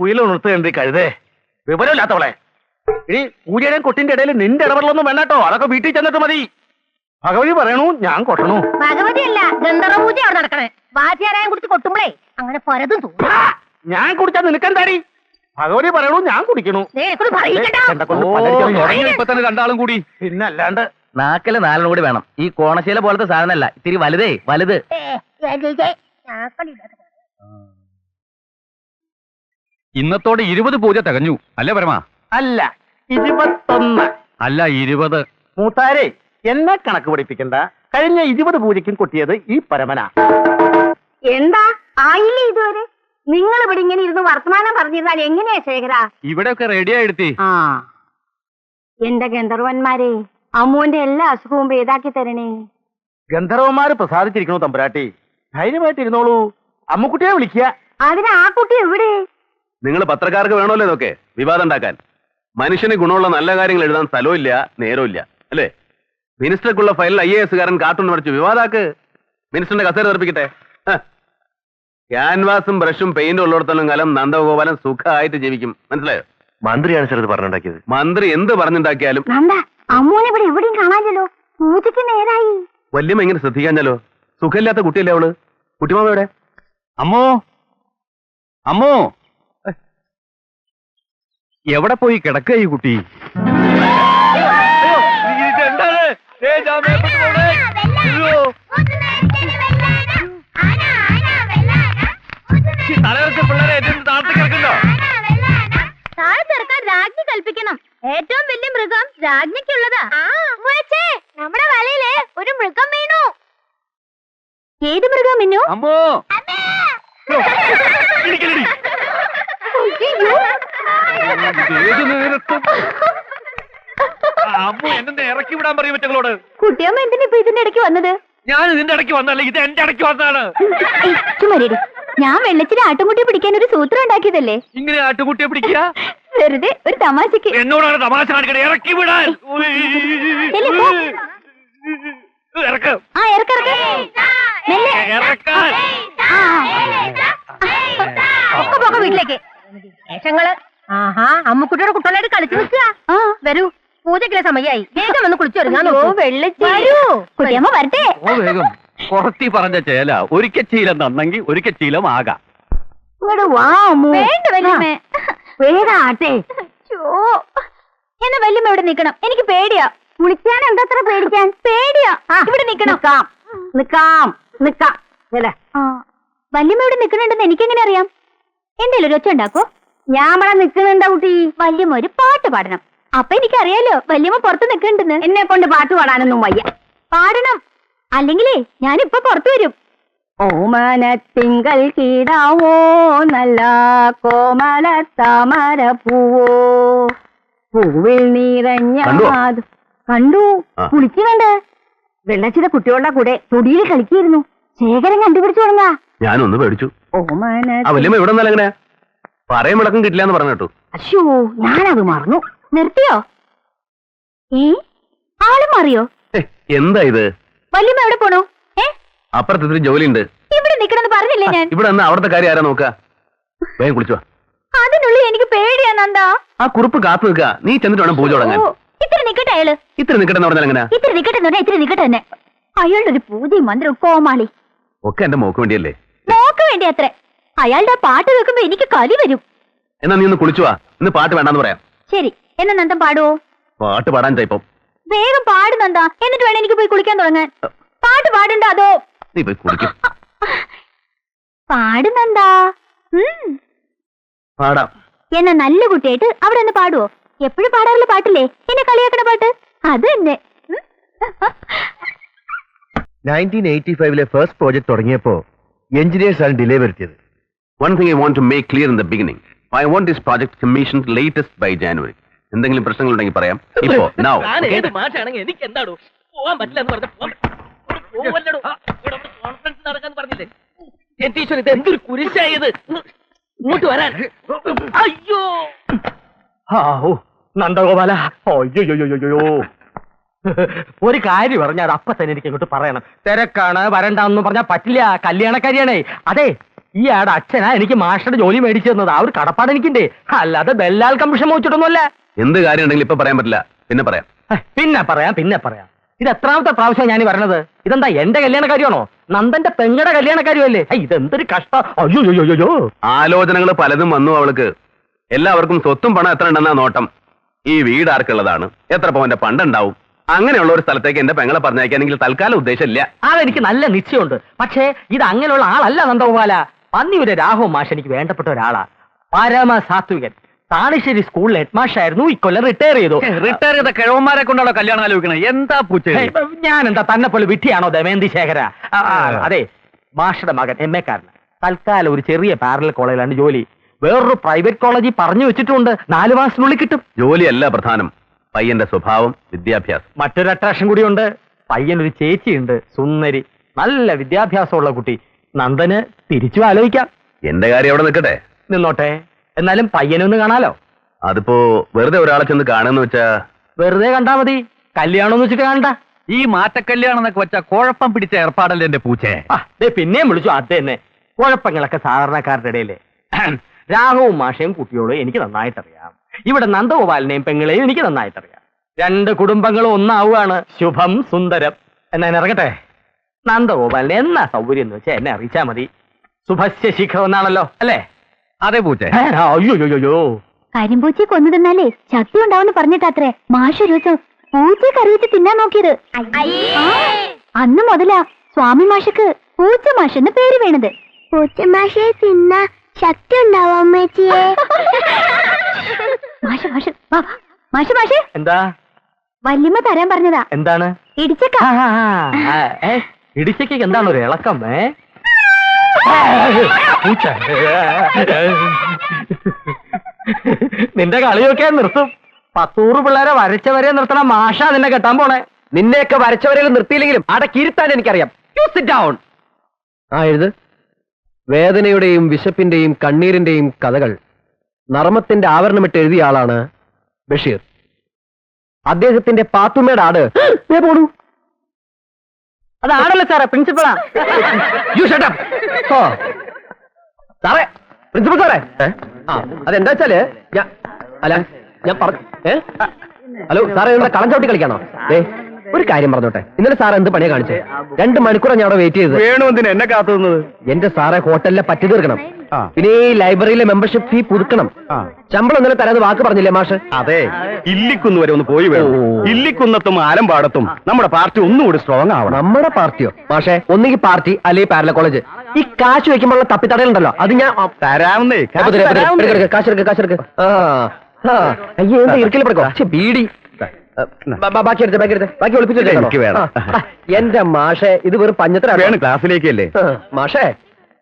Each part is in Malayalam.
കുയിൽ ഉണർത്തുകയുണ്ട് കഴുതേ. വിവരമില്ലാത്തവളെ. ഇനി പൂജയുടെയും കൊട്ടിന്റെ ഇടയിൽ നിന്റെ ഇടപെടലൊന്നും വേണ്ടട്ടോ. അതൊക്കെ വീട്ടിൽ ചെന്നിട്ട് മതി. ഭഗവതി പറയണു, ഞാൻ കൊട്ടണു. ഭഗവതി അല്ല, ഗന്ധർവ പൂജ അവിടെ നടക്കണേ. വാദ്യാരായം കുടിച്ച് കൊട്ടുമ്പളേ അങ്ങനെ പലതും തോന്നും. ഞാൻ കുടിച്ചാൽ നിനക്കെന്താടി? ഭഗവതി പറയണു, ഞാൻ കുടിക്കണു. ഇപ്പൊ തന്നെ രണ്ടാളും കൂടി. പിന്നല്ലാണ്ട് നാക്കല് നാലെണ്ണം കൂടി വേണം. ഈ കോണശീല പോലത്തെ സാധനമല്ല, ഇത്തിരി വലുതേ വലുത്. ഇന്നത്തോടെ 20 പൂജ തികഞ്ഞു അല്ലേ പരമ? അല്ല, 21. അല്ല 20. മൂത്താരെ, എന്നെ കണക്ക് പഠിപ്പിക്കണ്ട. കഴിഞ്ഞ 20 പൂജയ്ക്കും കൊട്ടിയത് ഈ പരമന. എന്താ ആയില്ലേ ഇതുവരെ? നിങ്ങൾ ഇവിടെ ഇങ്ങനെ ഇരുന്ന് വർത്തമാനം പറഞ്ഞിരുന്നാൽ എങ്ങനെയാ ശേഖര? ഇവിടെയൊക്കെ റെഡിയായി എടുത്തി. ആ, എന്റെ ഗന്ധർവന്മാരെ, അമ്മുവിന്റെ എല്ലാ അസുഖവും ഭേദാക്കി തരണേ. ഗന്ധർവന്മാര് പ്രസാദിച്ചിരിക്കണു തമ്പുരാട്ടി. ധൈര്യമായിട്ട് ഇരുന്നോളൂ. അമ്മുക്കുട്ടിയെ വിളിക്കുക. അതിന് ആ കുട്ടി എവിടെ? നിങ്ങൾ പത്രക്കാർക്ക് വേണമല്ലോ ഇതൊക്കെ വിവാദം ഉണ്ടാക്കാൻ. മനുഷ്യന് ഗുണമുള്ള നല്ല കാര്യങ്ങൾ എഴുതാൻ സ്ഥലവും നേരവും അല്ലേ? മിനിസ്റ്റർക്കുള്ള ഫയലിൽ IAS കാരൻ കാർട്ടൂൺ വരച്ച് വിവാദാക്ക്. മിനിസ്റ്ററിന്റെ കസേര തെറിപ്പിക്കട്ടെ. ക്യാൻവാസും ബ്രഷും പെയിന്റും ഉള്ളിടത്തോളം കാലം നന്ദഗോപാലൻ സുഖമായിട്ട് ജീവിക്കും. മനസ്സിലായോ? മന്ത്രിയാണ് സാർ ഇത് പറഞ്ഞുണ്ടാക്കിയത്. മന്ത്രി എന്ത് പറഞ്ഞുണ്ടാക്കിയാലും അമ്മൂനെ ഇവിടെ എവിടെയും കാണാനല്ലോ. പൂജയ്ക്ക് നേരായി. വല്യമ്മ ഇങ്ങനെ ശ്രദ്ധിക്കാഞ്ഞാലോ? സുഖമില്ലാത്ത കുട്ടിയല്ലേ അവള്? കുട്ടിമാമ എവിടെ? അമ്മോ അമ്മോ, എവിടെ പോയി കിടക്കുക ഈ കുട്ടി? താഴെ ചെറുക്കാൻ രാജ്ഞി കൽപ്പിക്കണം. ഏറ്റവും വലിയ മൃഗം രാജ്ഞിക്കുള്ളതാ. നമ്മുടെ വലയില് ഒരു മൃഗം വീണു. ഏത് മൃഗം മിന്നു? അമ്മോ, ഏത് നേരത്തും അമ്മോ എന്നെ ഇറക്കി വിടാൻ പറയും മറ്റങ്ങളോട്. കുട്ടിയമ്മ എന്തിനാ ഇപ്പൊ ഇതിന്റെ ഇടയ്ക്ക് വന്നത്? ഞാൻ ഇതിന്റെ ഇടയ്ക്ക് വന്നല്ല, ഇത് എന്റെ ഇടയ്ക്ക് വന്നതാണ്. ചുമരേടി, ഞാൻ വെള്ളച്ചിന് ആട്ടുംകുട്ടിയെ പിടിക്കാൻ ഒരു സൂത്രം ഉണ്ടാക്കിയതല്ലേ. ഇങ്ങനെ ആട്ടുകുട്ടിയെ പിടിക്കുക? വെറുതെ ഒരു തമാശക്ക്. എന്നോടാണ് തമാശ കാണിക്കണേ. ഇറക്കി വിടാൻ. വീട്ടിലേക്ക് വേഷങ്ങള്. ആഹാ, അമ്മുക്കുട്ടിയുടെ കുട്ടനായിട്ട് കളിച്ചു നിൽക്കുക. വരൂ, പൂജയ്ക്കുള്ള സമയമായി. വേഗം വന്ന് കുളിച്ചു വരുന്ന കുട്ടിയമ്മ വരട്ടെ. ഓ വേഗം. പുറത്തി പറഞ്ഞ ചേല ഒരിക്കൽ ശീലം തന്നെങ്കിൽ ഒരിക്കൽ ശീലം ആകാം. വേഗാട്ടെ. എന്നാ വല്യമ്മ ഇവിടെ നിക്കണം. എനിക്ക് പേടിയാ. കുളിക്കാൻ എന്താ പേടിക്കാൻ? പേടിയാ. ഇവിടെ നിക്കണം. നിക്കാം. വല്യമ്മ ഇവിടെ നിക്കണുണ്ടെന്ന് എനിക്കെങ്ങനെ അറിയാം? എന്തേലും ഒരു ഒച്ച ഉണ്ടാക്കോ? ഞാൻ ഇവിടെ നിക്കണുണ്ടാ കുട്ടി. വല്യമ്മ ഒരു പാട്ട് പാടണം. അപ്പൊ എനിക്കറിയാലോ വല്യമ്മ പുറത്ത് നിക്കണ്ടെന്ന്. എന്നെ കൊണ്ട് പാട്ട് പാടാനൊന്നും വയ്യ. പാടണം, അല്ലെങ്കിലേ ഞാനിപ്പൊ പുറത്തു വരും. ഓമനത്തിങ്കൾ കീടാവോ നല്ല കോമല താമര പൂവോ പൂവിൽ നിറഞ്ഞ. കണ്ടു, കുളിക്കുന്നുണ്ട്. വെള്ളച്ചിയുടെ കുട്ടികളുടെ കൂടെ തൊടിയിൽ കളിക്കായിരുന്നു. ശേഖരൻ കണ്ടുപിടിച്ചു തുടങ്ങാ. ഞാനൊന്ന് പേടിച്ചു. ഓമന ഇവിടെ എങ്ങനെ പറയും വിളക്കം കിട്ടില്ല എന്ന് പറഞ്ഞു കേട്ടു. അശ്ശോ, ഞാനത് മറന്നു. നിർത്തിയോ? ആള് മാറിയോ? എന്താ ഇത്? വല്യമ്മ എവിടെ പോണു? അപ്പുറത്ത് ഇത്തിരി ജോലിയുണ്ട്. ഇവിടെ നിക്കണെന്ന് പറഞ്ഞില്ലേ ഞാൻ? ഇവിടെ അവിടുത്തെ കാര്യം ആരാ നോക്കുക? വേഗം കുളിച്ചു. അതിനുള്ളിൽ എനിക്ക് പേടിയാ നന്ദാ. ആ കുറിപ്പ് കാത്തു നിൽക്കുക. നീ ചെന്നിട്ട് വേണം പൂജ തുടങ്ങാൻ. ഇത്തിരി നിക്കട്ടെ അയാള്. ഇത്തിരി നിക്കട്ടെ എന്ന് പറഞ്ഞാൽ എങ്ങനെ? ഇത്തിരി നിക്കട്ടെ എന്ന് പറഞ്ഞാൽ ഇത്തിരി നിക്കട്ടെ തന്നെ. അയാളുടെ ഒരു പൂജയും മന്ത്രവും കോമാളി ഒക്കെ എന്റെ മോക്ക് വേണ്ടിയല്ലേ? മോക്ക് വേണ്ടി അത്രേ. അയാളുടെ പാട്ട് കേൾക്കുമ്പോ എനിക്ക് കലി വരും. എന്നാ നീ ഒന്ന് കുളിച്ചു വാ. ഇന്ന് പാട്ട് വേണ്ടാന്ന് പറയാം. ശരി, എന്നാ നന്ദൻ പാടുവോ? പാട്ട് പാടാൻ ഇപ്പം വേഗം പാട് നന്ദാ. എന്നിട്ട് വേണം എനിക്ക് പോയി കുളിക്കാൻ തുടങ്ങാൻ. പാട്ട് പാടണ്ട അതോ? നീ പോയി കുളിക്കും. പാടുന്നന്താ? പാടാം. എന്നാ നല്ല കുട്ടിയായിട്ട് അവിടെ ഒന്ന് പാടുവോ? എപ്പോഴും പാടാറുള്ള പാട്ടില്ലേ, എന്നെ കളിയാക്കണ പാട്ട്? അത് തന്നെ. 1985 ഫസ്റ്റ് പ്രോജക്ട് തുടങ്ങിയപ്പോ എഞ്ചിനീയേഴ്സ് ആണ് ഡിലേ വരുത്തിയത്. One thing I want to make clear in the beginning. I want this project commissioned latest by January. എന്തെങ്കിലും പ്രശ്നങ്ങൾ ഉണ്ടെങ്കിൽ പറയാം. ഇപ്പോ now. ഏത് മാഷാണെങ്കിൽ എനിക്ക് എന്താടോ പോകാൻ പറ്റില്ല എന്ന് പറഞ്ഞ കോൺഫറൻസ് നടക്കാന്ന് പറഞ്ഞില്ലേ? എന്തീശ്വര, ഇത് എന്തൊരു കുരിശായത്. ഇങ്ങോട്ട് വരാൻ. അയ്യോ നന്ദഗോപാല, അയ്യോ ഒരു കാര്യം പറഞ്ഞാൽ അത് അപ്പൊ തന്നെ എനിക്ക് ഇങ്ങോട്ട് പറയണം. തിരക്കാണ്, വരണ്ടെന്ന് പറഞ്ഞാൽ പറ്റില്ല. കല്യാണക്കാരിയാണേ. അതെ, ഈ ആടെ അച്ഛനാ എനിക്ക് മാസ്റ്ററുടെ ജോലി മേടിച്ചു തന്നത്. ആ ഒരു കടപ്പാട് എനിക്കുണ്ട്. അല്ലാതെ ദല്ലാൽ കമ്മീഷൻ മോച്ചിട്ടൊന്നുമല്ല. എന്ത് കാര്യം ഉണ്ടെങ്കിലും ഇപ്പൊ പറയാൻ പറ്റില്ല, പിന്നെ പറയാം. പിന്നെ പറയാം. ഇത് എത്രാമത്തെ പ്രാവശ്യം ഞാൻ പറഞ്ഞത്? ഇതെന്താ എന്റെ കല്യാണ കാര്യമാണോ? നന്ദന്റെ പെങ്ങടെ കല്യാണ കാര്യമല്ലേ? ഇതെന്തൊരു കഷ്ടം. അയ്യോ. ആലോചനകൾ പലതും വന്നു അവൾക്ക്. എല്ലാവർക്കും സ്വത്തും പണം എത്ര ഉണ്ടെന്നാ നോട്ടം. ഈ വീട് ആർക്കുള്ളതാണ്, എത്ര പവന്റെ പണ്ടുണ്ടാവും, അങ്ങനെയുള്ള ഒരു സ്ഥലത്തേക്ക് എന്റെ പെങ്ങളെ പറഞ്ഞയക്കാനെങ്കിൽ തൽക്കാലം ഉദ്ദേശമില്ല. അതെനിക്ക് നല്ല നിശ്ചയമുണ്ട്. പക്ഷേ ഇത് അങ്ങനെയുള്ള ആളല്ല നന്ദഗോപാല. പന്നിയുടെ രാഘവ മാഷ് എനിക്ക് വേണ്ടപ്പെട്ട ഒരാളാ. പരമസാത്വികൻ. താണിശ്ശേരി സ്കൂളിൽ ഹെഡ്മാഷായിരുന്നു. ഇക്കൊല്ലം റിട്ടയർ ചെയ്തു. റിട്ടയർ ചെയ്ത കിഴവന്മാരെ കൊണ്ടാണോ കല്യാണം ആലോചിക്കണത്? എന്താ പൂച്ച? ഞാൻ എന്താ തന്നെ പോലെ വിട്ടിയാണോ ദമയന്തി ശേഖര? അതെ, മാഷയുടെ മകൻ MA കാരന്. തൽക്കാലം ഒരു ചെറിയ പാരലൽ കോളേജിലാണ് ജോലി. വേറൊരു പ്രൈവറ്റ് കോളേജിൽ പറഞ്ഞു വെച്ചിട്ടുണ്ട്. 4 മാസത്തിനുള്ളിൽ കിട്ടും. ജോലിയല്ല പ്രധാനം, പയ്യന്റെ സ്വഭാവം, വിദ്യാഭ്യാസം. മറ്റൊരു അട്രാക്ഷൻ കൂടിയുണ്ട്. പയ്യനൊരു ചേച്ചിയുണ്ട്, സുന്ദരി, നല്ല വിദ്യാഭ്യാസമുള്ള കുട്ടി. നന്ദന് തിരിച്ചു ആലോചിക്കാം. എന്റെ കാര്യം അവിടെ നിൽക്കട്ടെ. നിന്നോട്ടെ, എന്നാലും പയ്യനൊന്ന് കാണാലോ. അതിപ്പോ വെറുതെ ഒരാളെ ചെന്ന് കാണുന്ന വെച്ചാ വെറുതെ കണ്ടാ മതി, കല്യാണം വെച്ചിട്ട് കാണണ്ട. ഈ മാറ്റക്കല്യാണം എന്നൊക്കെ വെച്ചാ കുഴപ്പം പിടിച്ച ഏർപ്പാടല്ലേ എന്റെ പൂച്ചേ? പിന്നെയും വിളിച്ചു അത് തന്നെ. കുഴപ്പങ്ങളൊക്കെ സാധാരണക്കാരുടെ ഇടയിലെ. രാഘവും മാഷയും കുട്ടിയോടും എനിക്ക് നന്നായിട്ടറിയാം. ഇവിടെ നന്ദഗോപാലിനെയും പെങ്ങളെയും എനിക്ക് നന്നായിട്ടറിയാം. 2 കുടുംബങ്ങളും ഒന്നാവുകയാണ്. ശുഭം സുന്ദരം. എന്നാ ഇറങ്ങട്ടെ. നന്ദഗോപാലിനെ എന്നാ സൗകര്യം എന്ന് വെച്ചാൽ എന്നെ അറിയിച്ചാ മതി. ശുഭസ്യ ശീഘ്രം എന്നാണല്ലോ, അല്ലേ? അതെ പൂച്ചേ. അയ്യോ. കരിമ്പൂച്ചയെ കൊന്നു തിന്നാലേ ശക്തി ഉണ്ടാവുമെന്ന് പറഞ്ഞിട്ടത്രേ മാഷ് ഒരു ദിവസം പൂച്ചയെ കറിയിച്ച് തിന്നാൻ നോക്കിയത്. അന്ന് മുതലാ സ്വാമി മാഷക്ക് പൂച്ച മാഷ് എന്ന് പേര് വീണത്. പൂച്ച മാഷയെ തിന്നാ ശക്തി ഉണ്ടാവും അമ്മേച്ചിയെ. മാഷ് എന്താ വല്യമ്മ തരാൻ പറഞ്ഞതാ. എന്താണ്? ഇടിച്ചക്ക. ഇടിച്ചയ്ക്ക് എന്താണ് ഒരു ഇളക്കം? നിന്റെ കളിയൊക്കെ നിർത്തും. 10 പിള്ളേരെ വരച്ചവരെ നിർത്തണം. മാഷ നിന്നെ കെട്ടാൻ പോണേ. നിന്നെയൊക്കെ വരച്ചവരെയും നിർത്തിയില്ലെങ്കിലും അടക്കിയിരുത്താൻ എനിക്കറിയാം. എഴുത്. വേദനയുടെയും വിശപ്പിന്റെയും കണ്ണീരിന്റെയും കഥകൾ നർമ്മത്തിന്റെ ആവരണമിട്ട് എഴുതിയ ആളാണ് ബഷീർ. അദ്ദേഹത്തിന്റെ പാത്തുമ്മയുടെ ആട് പോണു. അത് ആടല്ലേ സാറേ, പ്രിൻസിപ്പളാ. സാറേ, പ്രിൻസിപ്പൽ സാറേ. അതെന്താ വെച്ചാല് ഞാൻ പറഞ്ഞു. ഹലോ സാറേ, എന്താ കളം ചവിട്ടി കളിക്കാണോ? ഒരു കാര്യം പറഞ്ഞോട്ടെ, ഇന്നലെ സാർ എന്ത് പണിയാ കാണിച്ചേ? 2 മണിക്കൂറാണ് ഞാൻ അവിടെ വെയിറ്റ് ചെയ്തത്. വേണു എന്തിനാ എന്നെ കാത്തുന്നത്? എന്റെ സാറെ, ഹോട്ടലിലെ പറ്റി തീർക്കണം. പിന്നെ ഈ ലൈബ്രറിയിലെ മെമ്പർഷിപ്പ് ഫീ പുതുക്കണം. ശമ്പളം ഇന്നലെ തരാന്ന് വാക്ക് പറഞ്ഞില്ലേ മാഷ്? അതെ, ഇല്ലിക്കുന്ന് വരെ ഒന്ന് പോയി വേണം. ഇല്ലിക്കുന്നത്തും ആലമ്പാടത്തും നമ്മുടെ പാർട്ടി ഒന്നുകൂടി സ്ട്രോങ് ആവണം. നമ്മുടെ പാർട്ടിയോ? മാഷെ, ഒന്നുകിൽ പാർട്ടി അല്ലെങ്കിൽ പാരല കോളേജ്. ഈ കാശ് വെക്കുമ്പോഴുള്ള തപ്പിത്തടയുണ്ടല്ലോ, അത് ഞാൻ തരാവുന്നേ. കാശെടുക്ക്. അയ്യോ, എന്താ ഇരിക്കൽ പറക്കോ ബീഡി. ബാക്കി ഒളിപ്പിച്ചു. എനിക്ക് വേണം. എന്റെ മാഷെ, ഇത് വെറും പഞ്ഞത്തരാണ്. ക്ലാസ്സിലേക്കല്ലേ മാഷെ,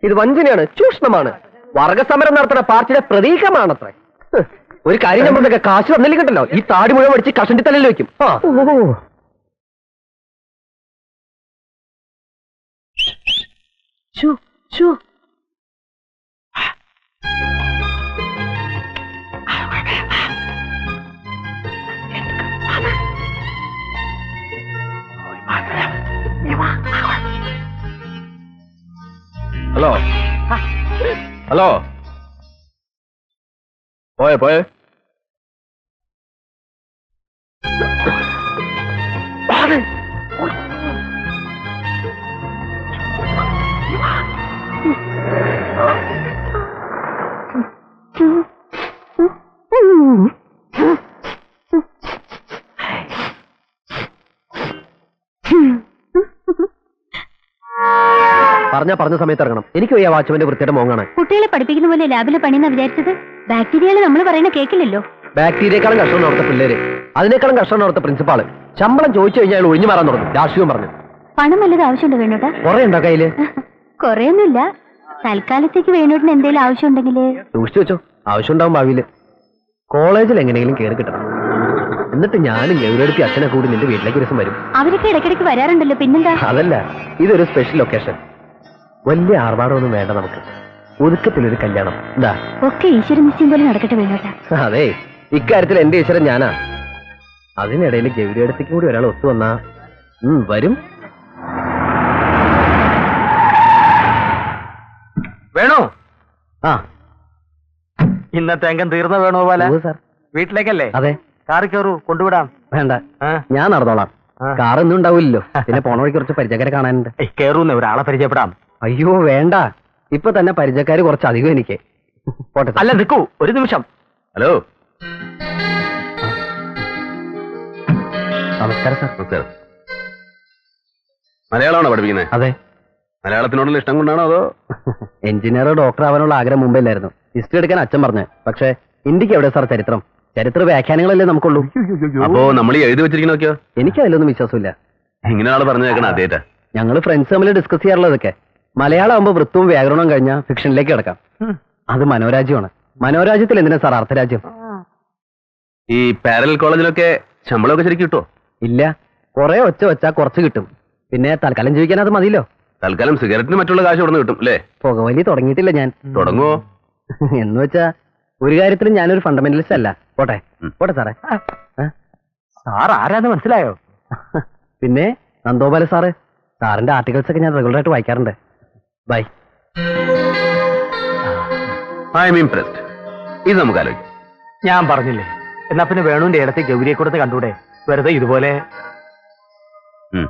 ഇത് വഞ്ചനയാണ്, ചൂഷണമാണ്. വർഗസമരം നടത്തുന്ന പാർട്ടിയുടെ പ്രതീകമാണത്രേ. ഒരു കാര്യം നമ്മളൊക്കെ കാശ് തന്നില്ലെങ്കിൽ കിട്ടല്ലോ, ഈ താടി മുഴുവൻ അടിച്ച് കഷണ്ടി തലയിൽ വെക്കും. ഹലോ ഹലോ, പോയെ പറഞ്ഞ സമയത്ത് ഇറങ്ങണം. എനിക്ക് വയ്യ വാച്ച്മാന്റെ വൃത്തിയുടെ മോങ്ങാണ്. കുട്ടികളെ പഠിപ്പിക്കുന്ന പോലെ ലാബിലെ പണിയെന്നാ വിചാരിച്ചത്. ബാക്ടീരിയകൾ നമ്മൾ പറയുന്ന കേക്കില്ലല്ലോ. ബാക്ടീരിയേക്കാളും കഷ്ടമാണ് അവിടുത്തെ പിള്ളേര്. അതിനേക്കാളും കഷ്ടമാണ് അവിടുത്തെ പ്രിൻസിപ്പാള്. ശമ്പളം ചോദിച്ചു കഴിഞ്ഞാൽ അയാൾ ഒഴിഞ്ഞു മാറാൻ തുടങ്ങും. രാഷ്ട്രീയം പറഞ്ഞു. പണം വല്ലതും ആവശ്യമുണ്ടോ വേണോട്ടാ? കുറെ ഉണ്ടോ കയ്യില്? കൊറേയൊന്നുമില്ല. തൽക്കാലത്തേക്ക് വേണോട്ടിന് എന്തെങ്കിലും ആവശ്യമുണ്ടെങ്കിൽ സൂക്ഷിച്ചു വെച്ചോ, ആവശ്യം ഉണ്ടാവും ഭാവിയില്. കോളേജിൽ എങ്ങനെയെങ്കിലും കയറി കിട്ടണം. എന്നിട്ട് ഞാനും ഗൗരവടുത്തി അച്ഛനെ കൂടി നിന്റെ വീട്ടിലേക്ക് ഒരു ദിവസം വരും. അവരൊക്കെ ഇടയ്ക്കിടയ്ക്ക് വരാറുണ്ടല്ലോ, പിന്നെന്താ? അതല്ല, ഇതൊരു സ്പെഷ്യൽ ഒക്കേഷൻ. വലിയ ആർഭാടമൊന്നും വേണ്ട നമുക്ക്. ഒതുക്കത്തിലൊരു കല്യാണം. എന്താ? ഒക്കെ ഈശ്വര നിശ്ചയം പോലെ നടക്കട്ടെ വേണോട്ടാ. അതെ, ഇക്കാര്യത്തിൽ എന്റെ ഈശ്വരൻ ഞാനാ. അതിനിടയിൽ ഗൗരിയടത്തേക്ക് കൂടി ഒരാൾ ഒത്തു വന്നാ വരും. വേണോ ആ ഇന്നത്തെ അംഗം തീർന്ന വേണോപാല ഉവ്വ് സാർ. വീട്ടിലേക്കല്ലേ അതെ. കാറി കയറൂ കൊണ്ടുവിടാം. വേണ്ട, ആ. ഞാൻ നടന്നോളാം. ആ. കാർ ഒന്നും ഉണ്ടാവില്ലല്ലോ. പിന്നെ പോണ വഴി കുറച്ച് പരിചയക്കാരെ കാണാനുണ്ട്. കയറൂന്ന് ഒരാളെ പരിചയപ്പെടാം. അയ്യോ വേണ്ട, ഇപ്പൊ തന്നെ പരിചയക്കാര് കുറച്ച് അധികം എനിക്ക്. പോട്ടെ സാർ. അല്ല നിൽക്കൂ ഒരു നിമിഷം. ഹലോ നമസ്കാരം സാർ. നമസ്കാരം. മലയാളമാണോ പഠിപ്പിക്കുന്നത്? അതെ. മലയാളത്തിനോടുള്ള ഇഷ്ടം കൊണ്ടാണോ അതോ? എഞ്ചിനീയർ ഡോക്ടർ ആവാനുള്ള ആഗ്രഹം മുമ്പില്ലായിരുന്നു. ഹിസ്റ്ററി എടുക്കാൻ അച്ഛൻ പറഞ്ഞു. പക്ഷേ ഇന്ത്യക്ക് എവിടെ സാർ ചരിത്രം? ചരിത്ര വ്യാഖ്യാനങ്ങളല്ലേ നമുക്കുള്ളൂ. അപ്പോ നമ്മൾ ഈ എഴുതി വെച്ചിരിക്കുന്നൊക്കെയോ? എനിക്ക് അതിലൊന്നും വിശ്വാസമില്ല. ഇങ്ങനെ ആള് പറഞ്ഞു കേൾക്കണം അതേറ്റാ. ഞങ്ങൾ ഫ്രണ്ട്സ് തമ്മിൽ ഡിസ്കസ് ചെയ്യാറുള്ളതൊക്കെ മലയാളം ആകുമ്പോൾ വൃത്തവും വ്യാകരണവും കഴിഞ്ഞാൽ ഫിക്ഷനിലേക്ക് കിടക്കാം. അത് മനോരാജ്യമാണ്. മനോരാജ്യത്തിൽ എന്തിനാ സാർ അർത്ഥരാജ്യം? ഈ പാരലൽ കോളേജിലൊക്കെ ശമ്പളമൊക്കെ ശരിക്കും കിട്ടുമോ? ഇല്ല, കുറെ ഒച്ച വെച്ചാൽ കുറച്ച് കിട്ടും. പിന്നെ തൽക്കാലം ജീവിക്കാൻ അത് മതിയല്ലോ. തൽക്കാലം സിഗരറ്റിന് മറ്റുള്ള കാശ് ഇവിടെ നിന്ന് കിട്ടും അല്ലേ? പുകവലി തുടങ്ങിയിട്ടില്ല ഞാൻ. തുടങ്ങുവോ? എന്ന് വെച്ചാ ഒരു കാര്യത്തിലും ഞാനൊരു ഫണ്ടമെന്റലിസ്റ്റ് അല്ല. പോട്ടെ പോട്ടെ സാറേ. സാർ ആരാന്ന് മനസ്സിലായോ? പിന്നെ നന്ദോപാല സാറ്. സാറിന്റെ ആർട്ടിക്കിൾസ് ഒക്കെ ഞാൻ റെഗുലർ ആയിട്ട് വായിക്കാറുണ്ട്. ബൈ. I M impressed. ഇത് നമുക്ക് ആലോചിക്കാം. ഞാൻ പറഞ്ഞില്ലേ, എന്നാ പിന്നെ വേണുവിന്റെ ഇടത്ത് ഗൗരിയെ കൊടുത്ത് കണ്ടൂടെ? വെറുതെ ഇതുപോലെ. ഉം.